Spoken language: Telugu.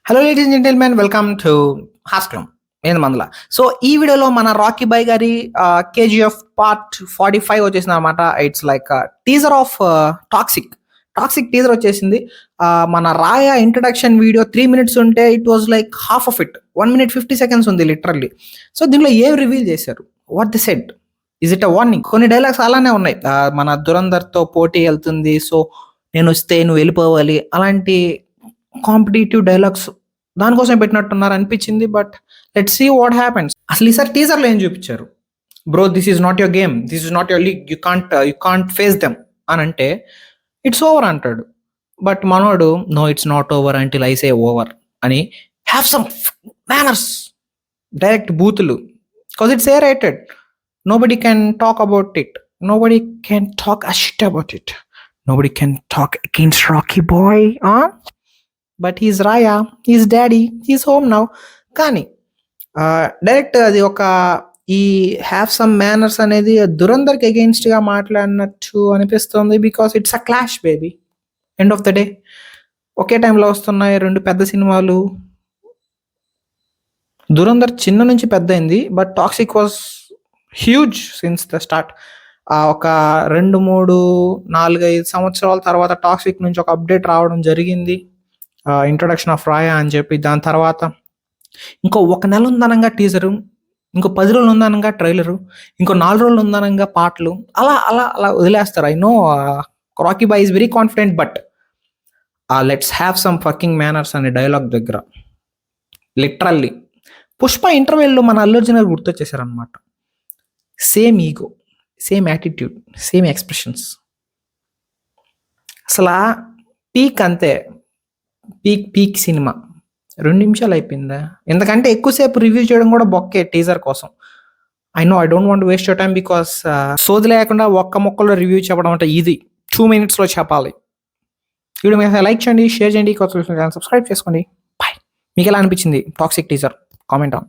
Hello ladies and gentlemen, welcome to hostel. నేను మందల. సో ఈ వీడియోలో మన రాకీ బాయ్ గారి కేజీఎఫ్ పార్ట్ 45 వచ్చేసింది అనమాట. It's like teaser of Toxic teaser వచ్చేసింది. మన రాయ ఇంట్రడక్షన్ వీడియో 3 minutes ఉంటే it was like half of it, 1 minute 50 seconds ఉంది లిటరల్లీ. సో దీనిలో ఏం రివీల్ చేశారు, what the said, is it a warning? కొన్ని డైలాగ్స్ అలానే ఉన్నాయి. మన దురంధర్తో పోటీ వెళ్తుంది, సో నేను వస్తే నువ్వు వెళ్ళిపోవాలి, అలాంటి కాంపిటేటివ్ డైలాగ్స్ దానికోసం పెట్టినట్టున్నారు అనిపించింది. But let's see what happens. అసలు ఈసారి టీజర్లో ఏం చూపించారు? Bro, this is not your game, this is not your league, you can't face them అని అంటే ఇట్స్ ఓవర్ అంటాడు. బట్ మనోడు no, it's not over until I say over అని, హ్యావ్ సమ్ మేనర్స్, డైరెక్ట్ బూతులు, because it's A rated. Nobody can talk about it, nobody can talk a shit about it, nobody can talk against Rocky Boy, but he's Raya, he's daddy, he's home now. కానీ డైరెక్ట్ అది ఒక ఈ హ్యావ్ సమ్ మేనర్స్ అనేది దురంధర్కి అగెయిన్స్ట్గా మాట్లాడినట్టు అనిపిస్తుంది. Because it's a clash baby. End of the day ఒకే టైంలో వస్తున్నాయి రెండు పెద్ద సినిమాలు. దురంధర్ చిన్న నుంచి పెద్ద అయింది, but toxic was huge since the start. ఒక 2, 3, 4, 5 సంవత్సరాల తర్వాత టాక్సిక్ నుంచి ఒక అప్డేట్ రావడం జరిగింది, ఇంట్రొడక్షన్ ఆఫ్ రాయా అని చెప్పి. దాని తర్వాత ఇంకో 1 నెల ఉందనంగా టీజరు, ఇంకో 10 రోజులు ఉందనంగా ట్రైలరు, ఇంకో 4 రోజులు ఉందనంగా పాటలు, అలా అలా అలా వదిలేస్తారు. I know Rocky boy is very confident, but let's have some fucking manners అనే డైలాగ్ దగ్గర లిటరల్లీ పుష్ప ఇంటర్వ్యూలో మన అల్లు అర్జున్ గారు గుర్తొచ్చేసారనమాట. Same ego, same attitude, same expressions. అసలు పీక్ అంతే, పీక్ సినిమా 2 నిమిషాలు అయిపోయిందా? ఎందుకంటే ఎక్కువసేపు రివ్యూ చేయడం కూడా బొక్కే టీజర్ కోసం. I don't want waste your time, because సోది లేకుండా ఒక్క మొక్కలో రివ్యూ చెప్పడం అంటే ఇది 2 minutesలో చెప్పాలి. వీడియో మీద లైక్ చేయండి, షేర్ చేయండి, కొత్త సబ్స్క్రైబ్ చేసుకోండి. బాయ్. మీకు ఎలా అనిపించింది టాక్సిక్ టీజర్? Comment on.